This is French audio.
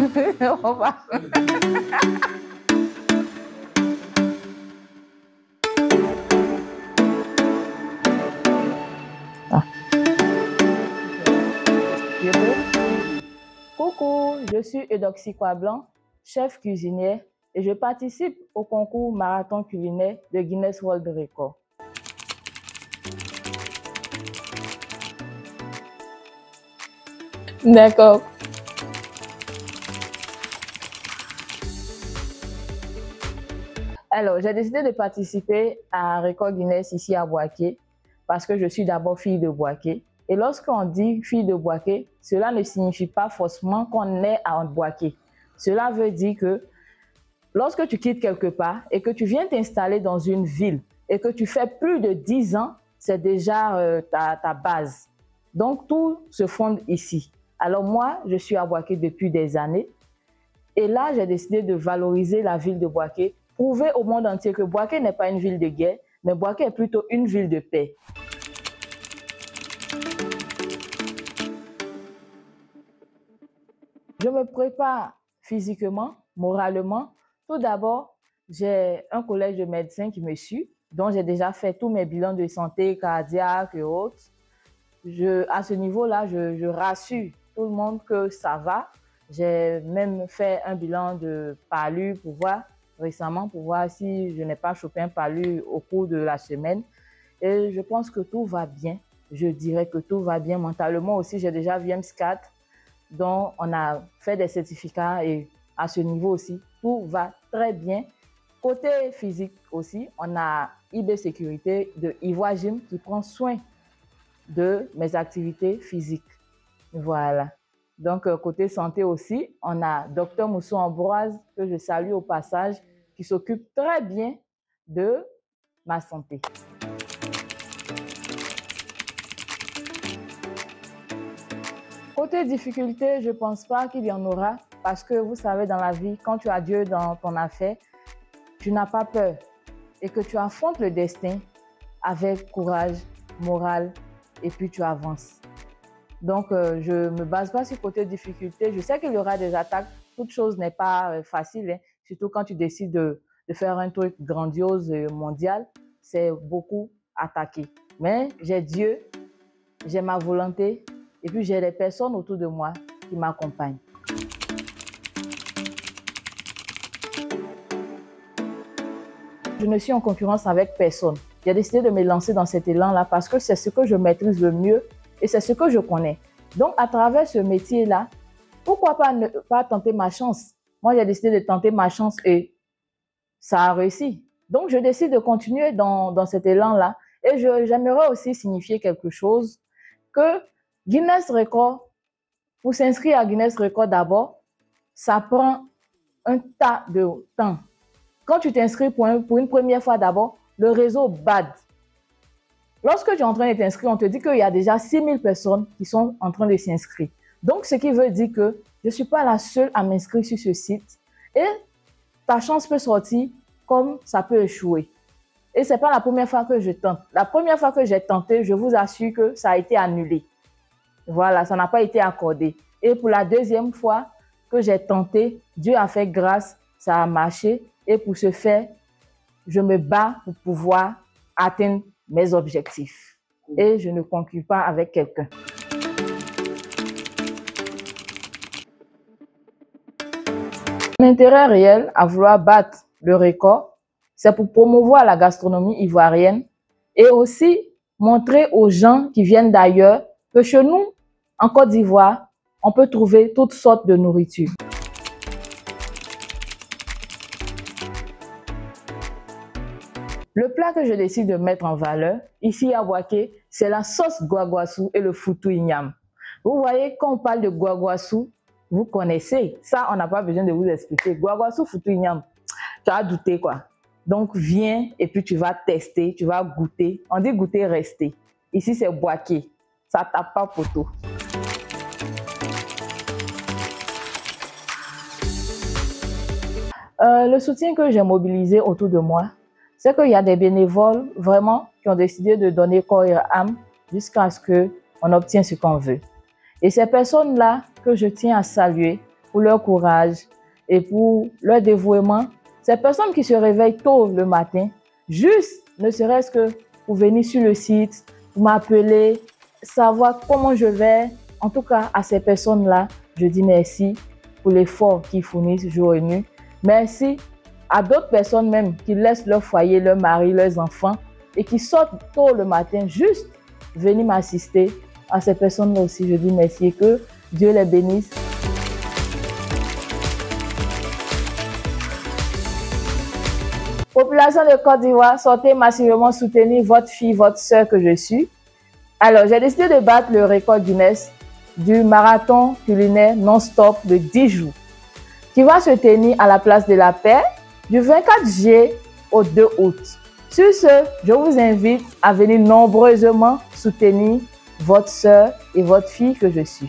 On va... Ah. Coucou, je suis Eudoxie Coiblanc, chef cuisinière, et je participe au concours marathon culinaire de Guinness World Record. D'accord. Alors, j'ai décidé de participer à un record Guinness ici à Boaké parce que je suis d'abord fille de Boaké. Et lorsqu'on dit fille de Boaké, cela ne signifie pas forcément qu'on est à Boaké. Cela veut dire que lorsque tu quittes quelque part et que tu viens t'installer dans une ville et que tu fais plus de 10 ans, c'est déjà ta base. Donc, tout se fonde ici. Alors moi, je suis à Boaké depuis des années. Et là, j'ai décidé de valoriser la ville de Boaké, prouver au monde entier que Boaké n'est pas une ville de guerre, mais Boaké est plutôt une ville de paix. Je me prépare physiquement, moralement. Tout d'abord, j'ai un collège de médecins qui me suit, dont j'ai déjà fait tous mes bilans de santé cardiaque et autres. À ce niveau-là, je rassure tout le monde que ça va. J'ai même fait un bilan de palu récemment pour voir si je n'ai pas chopé un palu au cours de la semaine. Et je pense que tout va bien. Je dirais que tout va bien mentalement aussi. J'ai déjà vu M4, dont on a fait des certificats et à ce niveau aussi, tout va très bien. Côté physique aussi, on a IB Sécurité de Ivoire Gym qui prend soin de mes activités physiques. Voilà. Donc, côté santé aussi, on a Dr Moussou Ambroise, que je salue au passage, qui s'occupe très bien de ma santé. Côté difficulté, je ne pense pas qu'il y en aura parce que vous savez, dans la vie, quand tu as Dieu dans ton affaire, tu n'as pas peur et que tu affrontes le destin avec courage, morale et puis tu avances. Donc, je ne me base pas sur côté difficulté. Je sais qu'il y aura des attaques. Toute chose n'est pas facile, hein. Surtout quand tu décides de faire un truc grandiose mondial, c'est beaucoup attaqué. Mais j'ai Dieu, j'ai ma volonté et puis j'ai les personnes autour de moi qui m'accompagnent. Je ne suis en concurrence avec personne. J'ai décidé de me lancer dans cet élan-là parce que c'est ce que je maîtrise le mieux et c'est ce que je connais. Donc, à travers ce métier-là, pourquoi pas ne pas tenter ma chance? Moi, j'ai décidé de tenter ma chance et ça a réussi. Donc, je décide de continuer dans cet élan-là et j'aimerais aussi signifier quelque chose que Guinness Record, pour s'inscrire à Guinness Record d'abord, ça prend un tas de temps. Quand tu t'inscris pour une première fois d'abord, le réseau BAD. Lorsque tu es en train de t'inscrire, on te dit qu'il y a déjà 6000 personnes qui sont en train de s'inscrire. Donc, ce qui veut dire que je ne suis pas la seule à m'inscrire sur ce site et ta chance peut sortir comme ça peut échouer. Et ce n'est pas la première fois que je tente. La première fois que j'ai tenté, je vous assure que ça a été annulé. Voilà, ça n'a pas été accordé. Et pour la deuxième fois que j'ai tenté, Dieu a fait grâce, ça a marché. Et pour ce faire, je me bats pour pouvoir atteindre mes objectifs. Et je ne conclue pas avec quelqu'un. Mon intérêt réel à vouloir battre le record, c'est pour promouvoir la gastronomie ivoirienne et aussi montrer aux gens qui viennent d'ailleurs que chez nous, en Côte d'Ivoire, on peut trouver toutes sortes de nourriture. Le plat que je décide de mettre en valeur, ici à Boaké, c'est la sauce guaguassou et le foutou igname. Vous voyez, quand on parle de guaguassou, vous connaissez. Ça, on n'a pas besoin de vous expliquer. Guaguassou, foutou igname, tu as douté quoi. Donc, viens et puis tu vas tester, tu vas goûter. On dit goûter, rester. Ici, c'est Boaké. Ça ne tape pas poteau. Le soutien que j'ai mobilisé autour de moi, c'est qu'il y a des bénévoles vraiment qui ont décidé de donner corps et âme jusqu'à ce qu'on obtienne ce qu'on veut. Et ces personnes-là que je tiens à saluer pour leur courage et pour leur dévouement. Ces personnes qui se réveillent tôt le matin, juste ne serait-ce que pour venir sur le site, pour m'appeler, savoir comment je vais. En tout cas, à ces personnes-là, je dis merci pour l'effort qu'ils fournissent jour et nuit. Merci à d'autres personnes même qui laissent leur foyer, leur mari, leurs enfants et qui sortent tôt le matin juste venir m'assister. À ces personnes-là aussi, je dis merci et que Dieu les bénisse. Population de Côte d'Ivoire, sortez massivement soutenir votre fille, votre soeur que je suis. Alors, j'ai décidé de battre le record Guinness du marathon culinaire non-stop de 10 jours qui va se tenir à la place de la Paix du 24 juillet au 2 août. Sur ce, je vous invite à venir nombreusement soutenir votre soeur et votre fille que je suis.